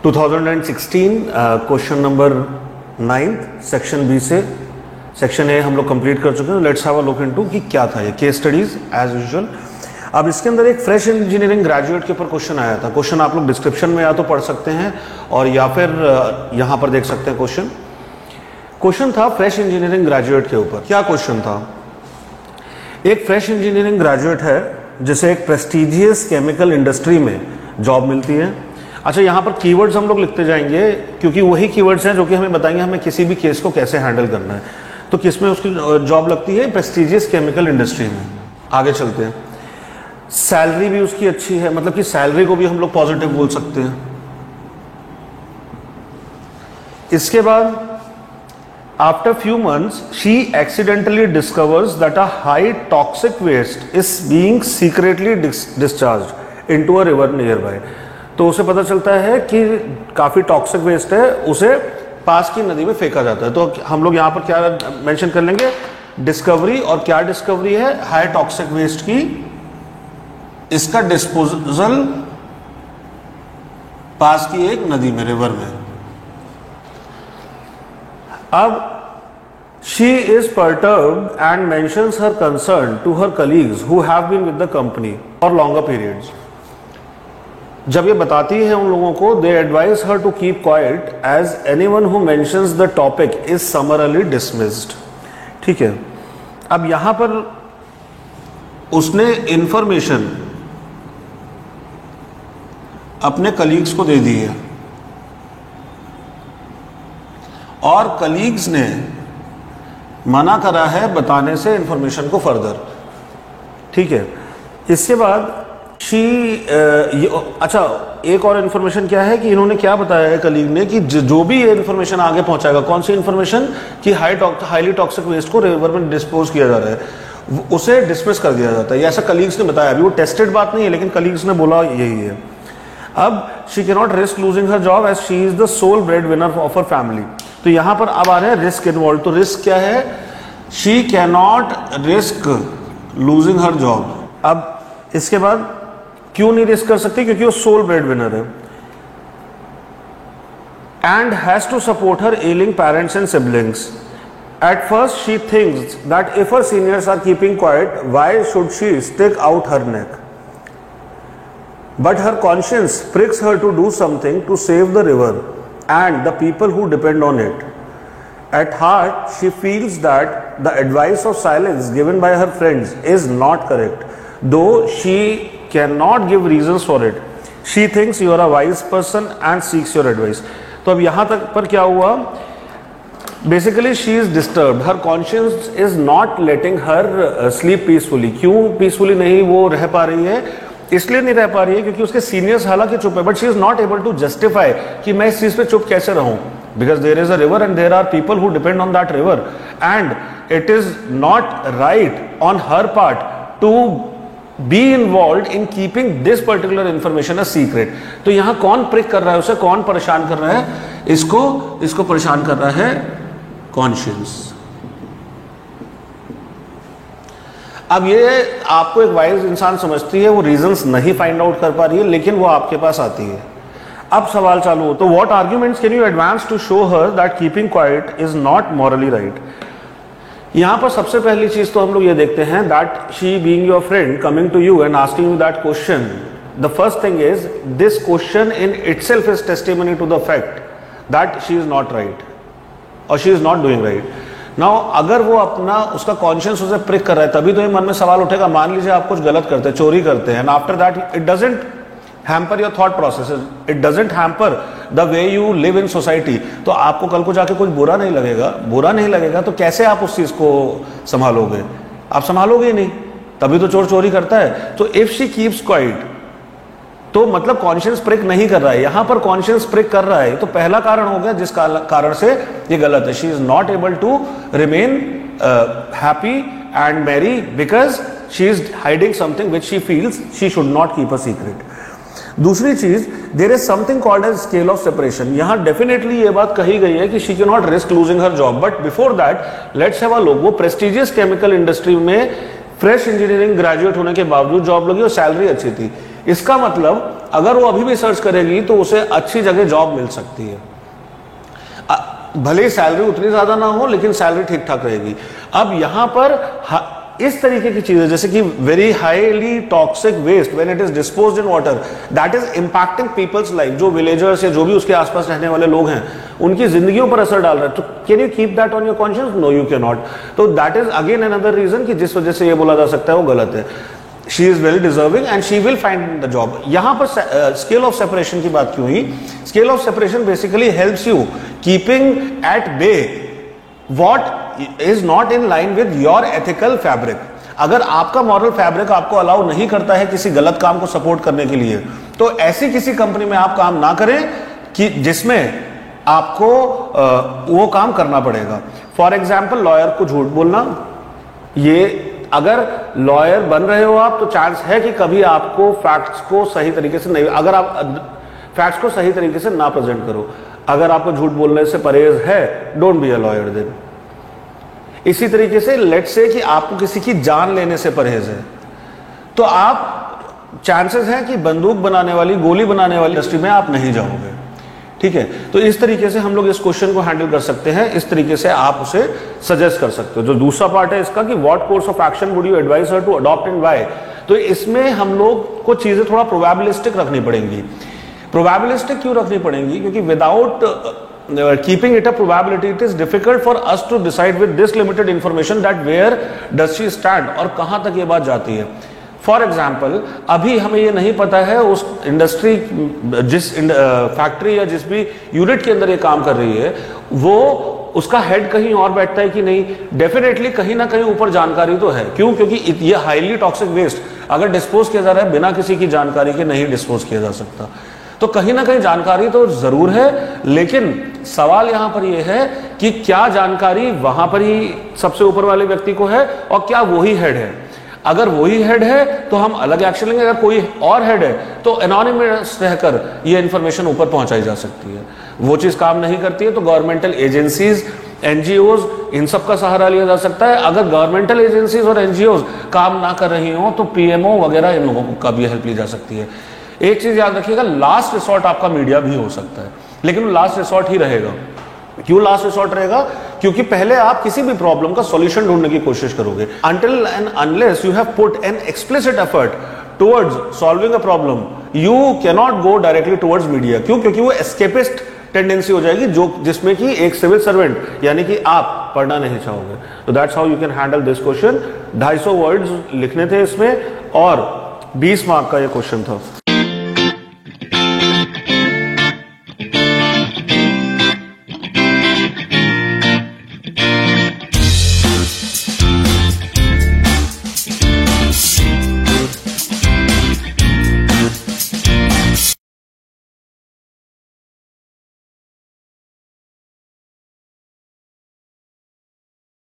2016 question number 9 section B से section A हम लोग कंप्लीट कर चुके हैं। Let's have a look into कि क्या था ये केस स्टडीज एज यूजुअल। अब इसके अंदर एक फ्रेश इंजीनियरिंग ग्रेजुएट के ऊपर क्वेश्चन आया था। क्वेश्चन आप लोग डिस्क्रिप्शन में या तो पढ़ सकते हैं और या फिर यहाँ पर देख सकते हैं। क्वेश्चन था फ्रेश इंजीनियरिंग ग्रेजुएट के ऊपर। क्या क्वेश्चन था? एक फ्रेश इंजीनियरिंग ग्रेजुएट है जिसे एक प्रेस्टिजियस केमिकल इंडस्ट्री में जॉब मिलती है। अच्छा, यहाँ पर कीवर्ड्स हम लोग लिखते जाएंगे क्योंकि वही कीवर्ड्स हैं जो कि हमें बताएंगे हमें किसी भी केस को कैसे हैंडल करना है। तो किस में उसकी जॉब लगती है? प्रेस्टिजियस केमिकल इंडस्ट्री में। आगे चलते हैं। सैलरी भी उसकी अच्छी है, मतलब कि सैलरी को भी हम लोग पॉजिटिव बोल सकते हैं। इसके बाद after few months she accidentally discovers that a high toxic waste is being secretly discharged into a river nearby. तो उसे पता चलता है कि काफी टॉक्सिक वेस्ट है, उसे पास की नदी में फेंका जाता है। तो हम लोग यहाँ पर क्या मेंशन कर लेंगे? डिस्कवरी। और क्या डिस्कवरी है? हाई टॉक्सिक वेस्ट की, इसका डिस्पोजल पास की एक नदी में, रिवर में। अब she is perturbed and mentions her concern to her colleagues who have been with the company for longer periods. जब ये बताती है उन लोगों को, they advise her to keep quiet as anyone who mentions the topic is summarily dismissed. ठीक है। अब यहां पर उसने इंफॉर्मेशन अपने कलीग्स को दे दी है और कलीग्स ने मना करा है बताने से इंफॉर्मेशन को फर्दर। ठीक है। इसके बाद अच्छा, एक और इन्फॉर्मेशन क्या है कि इन्होंने क्या बताया है कलीग ने कि जो भी ये इन्फॉर्मेशन आगे पहुंचाएगा, कौन सी इन्फॉर्मेशन कि हाईली टॉक्सिक वेस्ट को रिवर में डिस्पोज किया जा रहा है, उसे डिसमिस कर दिया जाता है। ऐसा कलीग्स ने बताया। अभी वो टेस्टेड बात नहीं है, लेकिन कलीग्स ने बोला यही है। अब she cannot risk losing her job as she is the sole bread winner of her family. तो यहां पर अब आ रहे हैं रिस्क इन्वॉल्व। तो रिस्क क्या है? She cannot risk losing her job. अब इसके बाद क्यों नहीं रिस्क कर सकती? क्योंकि वो सोल ब्रेड विनर है। And has to support her ailing parents and siblings. At first she thinks that if her seniors are keeping quiet, why should she stick out her neck? But her conscience pricks her to do something to save the river and the people who depend on it. At heart, she feels that the advice of silence given by her friends is not correct, though she cannot give reasons for it. She thinks you are a wise person and seeks your advice. तो अब यहाँ तक पर क्या हुआ? Basically, she is disturbed. Her conscience is not letting her sleep peacefully. क्यों peacefully नहीं वो रह पा रही है? इसलिए नहीं रह पा रही है क्योंकि उसके सीनियर्स हालांकि चुप है, but she is not able to justify कि मैं इस चीज पे चुप कैसे रहूं, because there is a river and there are people who depend on that river and it is not right on her part to be involve in keeping this particular information a secret. तो यहां कौन prick कर रहा है उसे? कौन परेशान कर रहा है? इसको परेशान कर रहा है कॉन्शियस। अब ये आपको एक वाइज इंसान समझती है, वो रीजंस नहीं फाइंड आउट कर पा रही है, लेकिन वो आपके पास आती है। अब सवाल चालू हो, तो what arguments can you advance to show her that keeping quiet is not morally right? यहां पर सबसे पहली चीज तो हम लोग ये देखते हैं that she being your friend coming to you and asking you that question, the first thing is this question in itself is testimony to the fact that she is not right और she is not doing right. Now अगर वो अपना उसका conscious उसे prick कर रहा है, तभी तो ये मन में सवाल उठेगा। मान लीजिए आप कुछ गलत करते हैं, चोरी करते हैं, and after that it doesn't hamper your thought processes, it doesn't hamper the way you live in society, तो आपको कल को जाके कुछ बुरा नहीं लगेगा। तो कैसे आप उस चीज को संभालोगे? आप संभालोगे ही नहीं, तभी तो चोर चोरी करता है। तो इफ शी कीप्स क्वाइट, तो मतलब कॉन्शियस प्रिक नहीं कर रहा है। यहां पर कॉन्शियस प्रिक कर रहा है, तो पहला कारण हो गया जिस कारण से ये गलत है। She is not able to remain happy and marry because she is hiding something which she feels she should not keep a secret. दूसरी चीज, there is something called as scale of separation. यहां definitely ये बात कही गई है कि she cannot risk losing her job, but before that let's have a look. वो प्रेस्टिजियस केमिकल इंडस्ट्री में फ्रेश इंजीनियरिंग ग्रेजुएट होने के बावजूद जॉब लगी और सैलरी अच्छी थी। इसका मतलब अगर वो अभी भी सर्च करेगी तो उसे अच्छी जगह जॉब मिल सकती है, भले ही सैलरी उतनी ज्यादा ना हो लेकिन सैलरी ठीक ठाक रहेगी। अब यहां पर इस तरीके की चीजें जैसे कि very highly toxic waste when it is disposed in water that is impacting people's life, जो विलेजर्स या जो भी उसके आसपास रहने वाले लोग हैं उनकी जिंदगियों पर असर डाल रहा है, तो can you keep that on your conscience? No you can not. तो that is again another reason कि जिस वजह से ये बोला जा सकता है वो गलत है। She is very deserving and she will find the job. यहां पर स्केल ऑफ सेपरेशन की बात क्यों हुई? Scale of separation basically helps you keeping at bay what is not in line with your ethical fabric. अगर आपका moral fabric आपको allow नहीं करता है किसी गलत काम को सपोर्ट करने के लिए, तो ऐसी किसी कंपनी में आप काम ना करें कि जिसमें आपको वो काम करना पड़ेगा। फॉर एग्जाम्पल लॉयर को झूठ बोलना, ये अगर लॉयर बन रहे हो आप तो चांस है कि कभी आपको फैक्ट्स को सही तरीके से नहीं, अगर आप फैक्ट्स को सही तरीके से ना प्रेजेंट करो, अगर आपको झूठ बोलने से परहेज है, don't be a lawyer then. इसी तरीके से लेट्स से कि आपको किसी की जान लेने से परहेज है, तो आप चांसेस हैं कि बंदूक बनाने वाली, गोली बनाने वाली इंडस्ट्री में आप नहीं जाओगे। ठीक है, तो इस तरीके से हम लोग इस क्वेश्चन को हैंडल कर सकते हैं, इस तरीके से आप उसे सजेस्ट कर सकते हो। जो दूसरा पार्ट है इसका कि what course of action would you advise her to adopt and why, तो इसमें हम लोग को चीजें थोड़ा प्रोबेबिलिस्टिक रखनी पड़ेंगी। प्रोबेबिलिस्टिक क्यों रखनी पड़ेंगी? क्योंकि without keeping it a probability it is difficult for us to decide with this limited information that where does she stand, और कहां तक ये बात जाती है। फॉर एग्जाम्पल अभी हमें ये नहीं पता है उस इंडस्ट्री, जिस फैक्ट्री या जिस भी यूनिट के अंदर ये काम कर रही है वो उसका हेड कहीं और बैठता है कि नहीं। डेफिनेटली कहीं ना कहीं ऊपर जानकारी तो है। क्यों? क्योंकि ये हाईली टॉक्सिक वेस्ट अगर डिस्पोज किया जा रहा है बिना किसी की जानकारी के नहीं डिस्पोज किया जा सकता, तो कहीं ना कहीं जानकारी तो जरूर है, लेकिन सवाल यहां पर यह है कि क्या जानकारी वहां पर ही सबसे ऊपर वाले व्यक्ति को है और क्या वही हेड है। अगर वही हेड है तो हम अलग एक्शन लेंगे, अगर कोई और हेड है तो एनोनिमस रहकर ये इंफॉर्मेशन ऊपर पहुंचाई जा सकती है। वो चीज काम नहीं करती है तो गवर्नमेंटल एजेंसीज, एनजीओज, इन सब का सहारा लिया जा सकता है। अगर गवर्नमेंटल एजेंसीज और एनजीओज काम ना कर रही हो तो पीएमओ वगैरह इन लोगों का भी हेल्प ली जा सकती है। एक चीज याद रखिएगा, लास्ट रिसोर्ट आपका मीडिया भी हो सकता है, लेकिन वो लास्ट रिसोर्ट ही रहेगा। क्यों लास्ट रिसोर्ट रहेगा? क्योंकि पहले आप किसी भी प्रॉब्लम का सॉल्यूशन ढूंढने की कोशिश करोगे। Until and unless you have put an explicit effort towards solving a problem, you cannot go directly towards media. क्यों? क्योंकि वो escapist टेंडेंसी हो जाएगी जो जिसमें कि एक सिविल सर्वेंट यानी कि आप पढ़ना नहीं चाहोगे। तो that's how you can handle this question. 250 words लिखने थे इसमें और 20 मार्क का ये क्वेश्चन था।